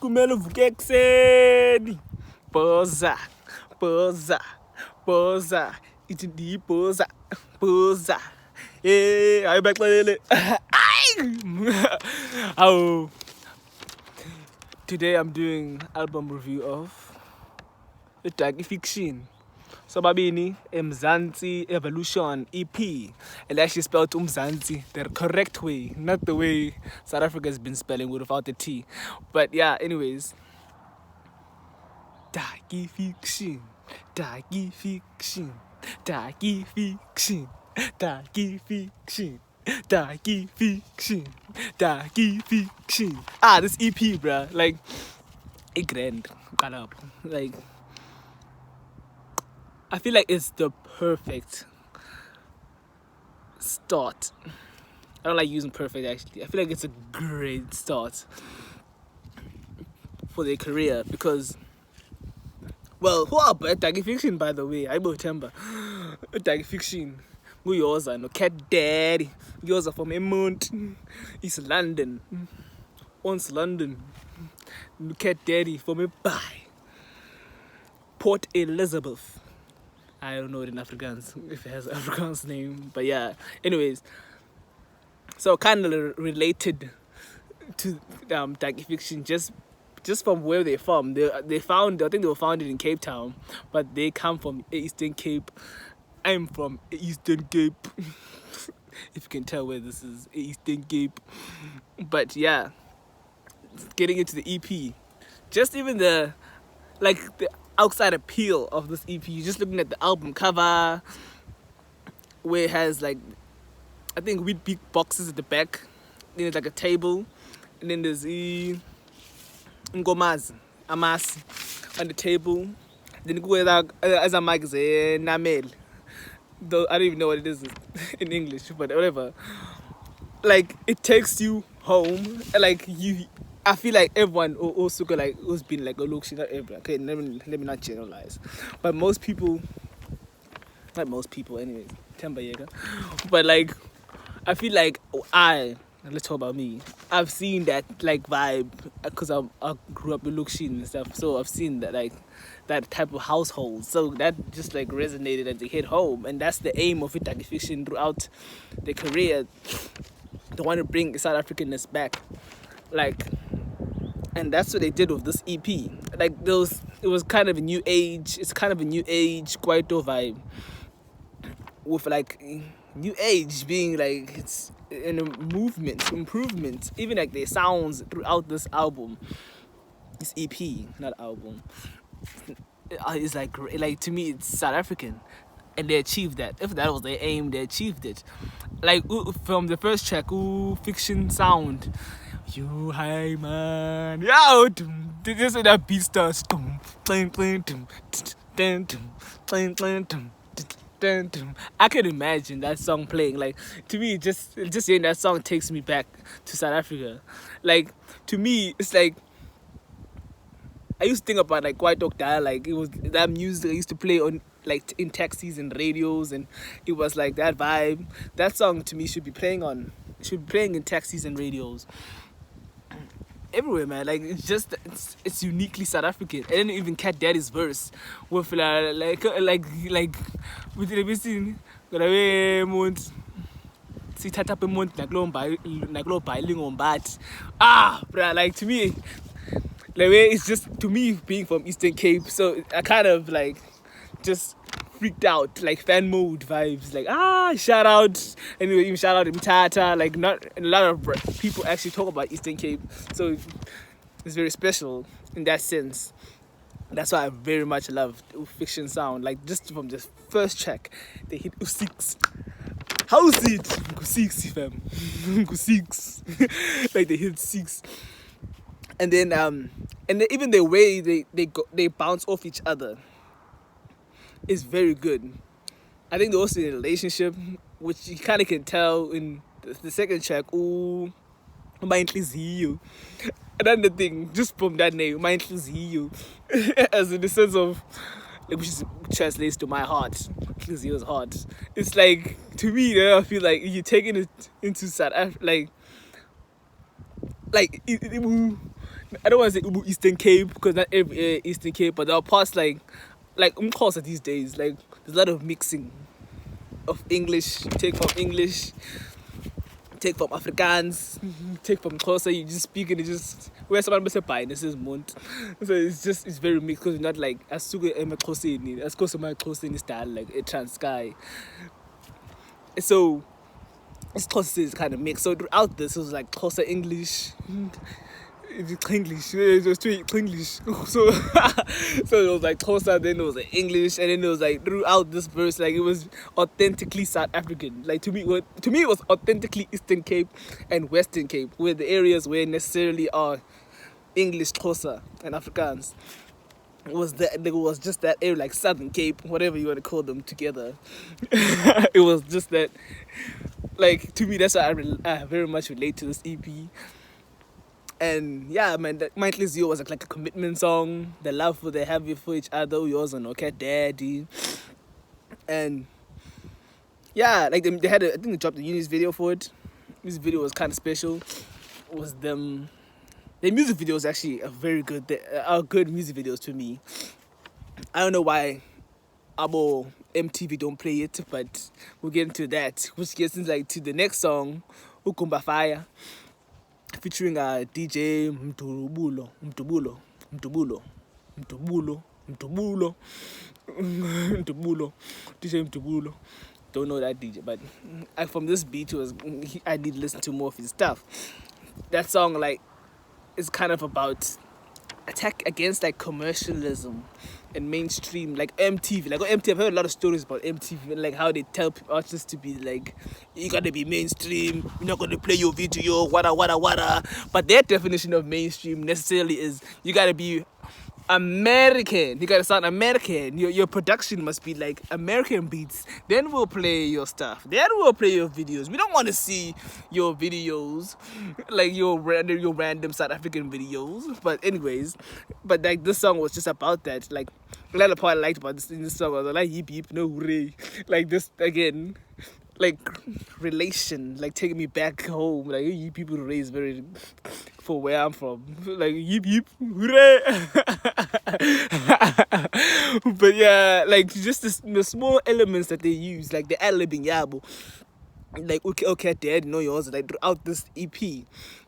kumele uvuke ekuseni. Bhoza, Bhoza, Bhoza, ithi ndiyibhoza, Bhoza. Hayi baxelele. Oh. Today I'm doing album review of the Darkie Fiction. Sobabini, Mzantsi Evolution EP. And actually spelled Mzantsi the correct way, not the way South Africa has been spelling without the T. But yeah, anyways. Darkie Fiction, Darkie Fiction, Darkie Fiction, Darkie Fiction, Darkie Fiction, Darkie Fiction. This EP, bruh, like, it grand, like, I feel like it's the perfect start. I don't like using perfect, actually. I feel like it's a great start for their career because, well, who are Darkie Fiction, by the way? I remember Darkie Fiction. Yoza, no Katt Daddy. Yoza from Emont, East London, Ons London. No Katt Daddy from a bye. Port Elizabeth. I don't know it in Afrikaans, if it has an Afrikaans name, but yeah. Anyways, so kind of related to Darkie Fiction, just from where they're from. I think they were founded in Cape Town, but they come from Eastern Cape. I'm from Eastern Cape. If you can tell where this is, Eastern Cape. But yeah, getting into the EP, just even the outside appeal of this EP, just looking at the album cover, where it has like, I think with big boxes at the back, then it's like a table, and then there's Ngomazi, Amas on the table. Then go as a mic namel. Though I don't even know what it is in English, but whatever. Like, it takes you home. Like, I feel like everyone also who's been like a look, not everyone. Okay, let me not generalize, but most people, not most people, anyways. Temba Yeager. But like, I feel like let's talk about me. I've seen that like vibe because I grew up in Lukshin and stuff, so I've seen that like that type of household. So that just like resonated as they hit home, and that's the aim of Darkie Fiction throughout their career. They want to bring South Africanness back, like, and that's what they did with this EP. Like it was kind of a new age. It's kind of a new age Kwaito vibe, with like new age being like it's in a movement, improvement, even like their sounds throughout this album, this EP, not album. It's like to me, it's South African, and they achieved that. If that was their aim, they achieved it. Like from the first track, Fiction sound, you high man, yo, this is that beat starts, I can imagine that song playing. Like, to me, just hearing that song takes me back to South Africa. Like, to me, it's like, I used to think about like Kwaito dial, like it was that music I used to play on like in taxis and radios, and it was like that vibe. That song to me should be playing in taxis and radios everywhere, man. Like, it's uniquely South African. And then even Katt Daddy's verse with like with the missing sithatha apha emonti nakulo bhayiling ombathi. Bruh, like, to me, the way it's just, to me, being from Eastern Cape, so I kind of like just freaked out, like fan mode vibes, like shout out, anyway, even shout out to Mtata. Like, not a lot of people actually talk about Eastern Cape, so it's very special in that sense. That's why I very much love Fiction sound. Like, just from the first track, they hit 6. How's it? 6, fam. 6. Like, they hit 6. And then even the way they bounce off each other is very good. I think they're also in a relationship, which you kind of can tell in the second track. Ntliziyo. Another thing, just from that name, Ntliziyo, as in the sense of, like, which translates to my heart. Ntliziyo's heart. It's like, to me, I feel like you're taking it into South Africa, like I don't want to say Ubu Eastern Cape because not every Eastern Cape, but there are parts like Umxhosa these days. Like there's a lot of mixing of English, take from English, take from Afrikaans, take from Xhosa. You just speak and it just where someone say bye. This is Mont, so it's very mixed because you're not like as sugar and Xhosa, as close to my Xhosa style like a Transkei. So it's Xhosa is kind of mixed. So throughout this, it was like Xhosa English. English, it was too English. So it was like Xhosa, then it was like English, and then it was like throughout this verse, like it was authentically South African. Like to me, it was authentically Eastern Cape and Western Cape, where the areas where necessarily are English, Xhosa, and Afrikaans. It was just that area, like Southern Cape, whatever you want to call them together. It was just that. Like to me, that's why I very much relate to this EP. And yeah, man, my Ntliziyo was like a commitment song. The love they have for each other, Yoza no Katt Daddy. And yeah, like they had I think they dropped the music video for it. Music video was kind of special. It was them. The music video was actually a very good. They are good music videos to me. I don't know why Abo MTV don't play it, but we'll get into that. Which gets into like to the next song, Gumbafaya, featuring DJ Mtubulo, DJ Mtubulo. Don't know that DJ, but from this beat I need to listen to more of his stuff. That song like is kind of about attack against like commercialism and mainstream, like MTV. Like on MTV, I've heard a lot of stories about MTV and like how they tell artists to be like, you gotta be mainstream, we're not gonna play your video, wada. But their definition of mainstream necessarily is you gotta be American. You gotta sound American. Your production must be like American beats. Then we'll play your stuff. Then we'll play your videos. We don't want to see your videos, like your random South African videos. But anyways, like this song was just about that. Like another part I liked about this in this song was like yip yip no hooray. Like this again. Like relation, like taking me back home. Like you people raised very for where I'm from. Like yip yip hooray. But yeah, like just the small elements that they use, like the ad-libbing yabo, like okay, Dad, no yours. Like throughout this EP,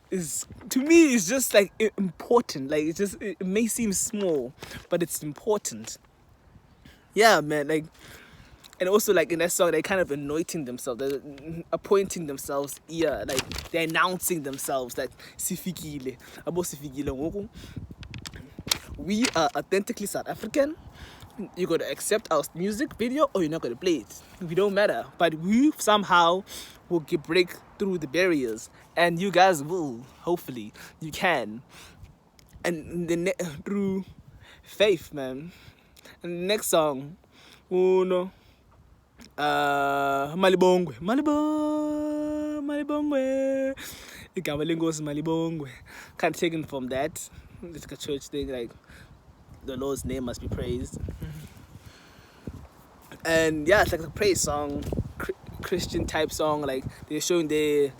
is to me it's just like important. Like it may seem small, but it's important. Yeah, man, like. And also, like in that song, they're kind of anointing themselves, they're appointing themselves here, like they're announcing themselves that sifikile, abo sifikile ngoku. We are authentically South African. You're gonna accept our music video, or you're not gonna play it. We don't matter, but we somehow will break through the barriers, and you guys will. Hopefully, you can. And through faith, man. And the next song, Uno. Malibongwe. Igama lenkosi Malibongwe. Kind of taken from that. It's like a church thing, like the Lord's name must be praised. And yeah, it's like a praise song, Christian type song. Like they're showing their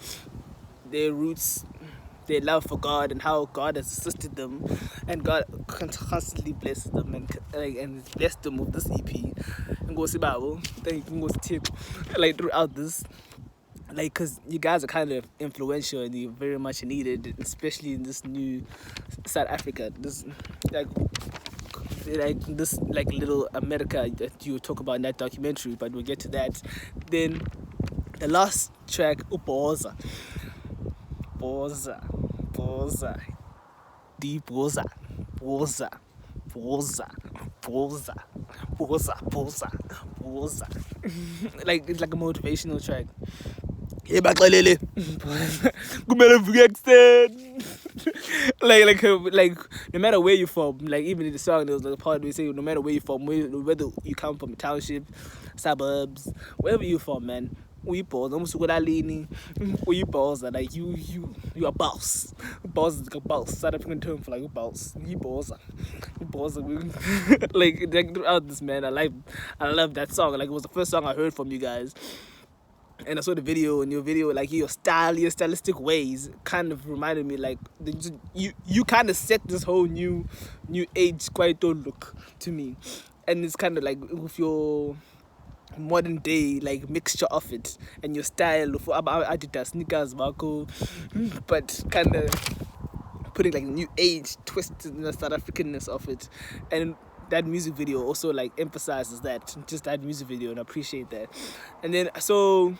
roots, their love for God, and how God has assisted them, and God constantly blesses them and blessed them with this EP. And go see Bible, then you can go tip like throughout this, like because you guys are kind of influential and you're very much needed, especially in this new South Africa. This like this like little America that you talk about in that documentary, but we'll get to that. Then the last track, Bhoza. Deep Bhoza. Like it's like a motivational track. like no matter where you're from, like even in the song there was like a part where we say no matter where you're from, whether you come from a township, suburbs, wherever you're from, man, we Bhoza, we Bhoza, like you are boss. Boss is like a boss. South African term for like a boss. You Bhoza. Like throughout this, man, I love that song. Like it was the first song I heard from you guys. and I saw the video, and your video, like your stylistic ways, kind of reminded me like you kind of set this whole new age Kwaito look to me, and it's kind of like with your modern day like mixture of it and your style for Adidas sneakers, Marco, but kind of putting like new age twist in the South Africanness of it, and that music video also like emphasizes that, just that music video, and I appreciate that. And then so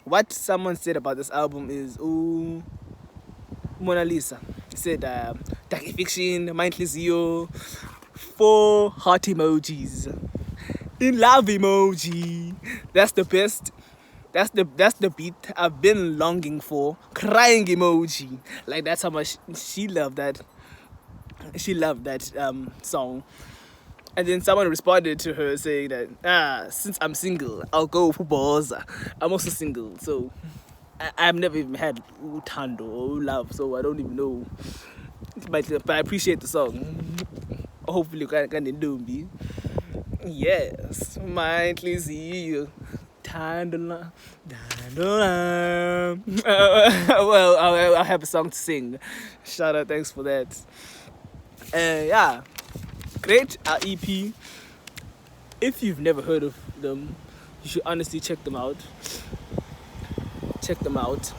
what someone said about this album is Mona Lisa. He said Darkie Fiction, Ntliziyo, 4 heart emojis, in love emoji. That's the best. That's the beat I've been longing for. Crying emoji. Like that's how much she loved that. She loved that song. And then someone responded to her saying that since I'm single, I'll go for Bhoza. I'm also single, so I've never even had Utando or love, so I don't even know. But I appreciate the song. Hopefully you can do me. Yes, my Ntliziyo. Well, I'll have a song to sing. Shout out, thanks for that. Yeah, great EP. If you've never heard of them, you should honestly check them out. Check them out.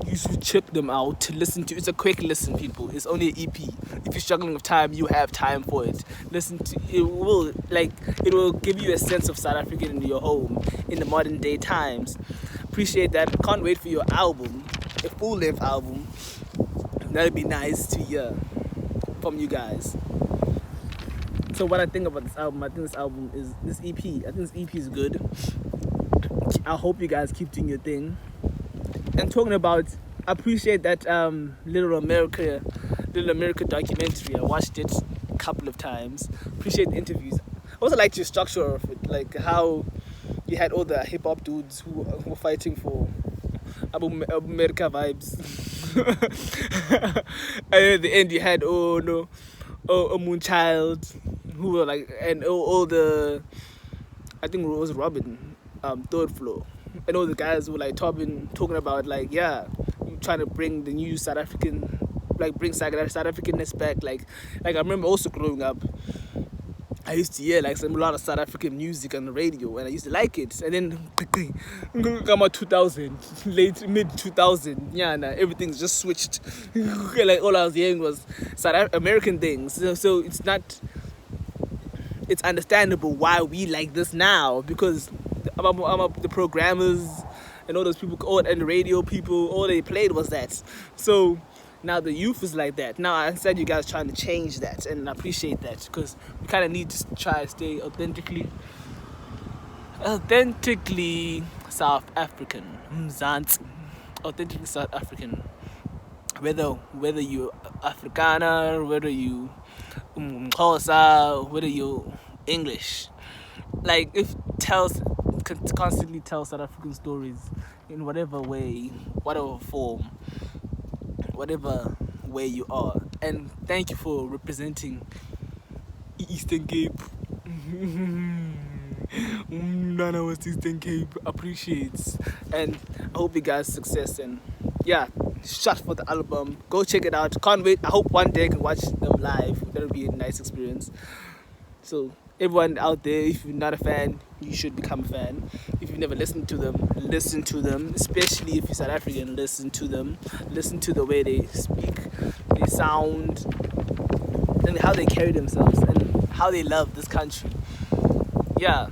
You should check them out. Listen to it's a quick listen, people. It's only an EP. If you're struggling with time, you have time for it. Listen to it. It will give you a sense of South African in your home in the modern day times. Appreciate that. Can't wait for your album, a full-length album. That'd be nice to hear from you guys. So what I think about this album, I think this EP is good. I hope you guys keep doing your thing. And talking about, I appreciate that Little America documentary. I watched it a couple of times. Appreciate the interviews. I also liked your structure of it, like how you had all the hip hop dudes who were fighting for America vibes. And at the end you had Moonchild, who were like, and all the, I think it was Robin, Third Floor, and all the guys were like talking about like, yeah, trying to bring the new South African, like bring South Africanness back. Like I remember also growing up, I used to hear like a lot of South African music on the radio, and I used to like it. And then come out 2000, mid 2000, yeah, nah, everything's just switched. Like all I was hearing was South American things. So it's understandable why we like this now, because the programmers and all those people, and the radio people, all they played was that. So now the youth is like that. Now I understand you guys trying to change that, and I appreciate that, because we kind of need to try to stay authentically South African. Mzantsi, authentically South African. Whether you Afrikaner, whether you Xhosa, whether you English, like if constantly tell South African stories in whatever way, whatever form, whatever way you are. And thank you for representing Eastern Cape. None of us Eastern Cape appreciates, and I hope you guys success. And yeah, shout for the album, go check it out. Can't wait. I hope one day I can watch them live. That'll be a nice experience. So everyone out there, if you're not a fan, you should become a fan. If you've never listened to them, listen to them. Especially if you're South African, listen to them. Listen to the way they speak, they sound, and how they carry themselves, and how they love this country. Yeah.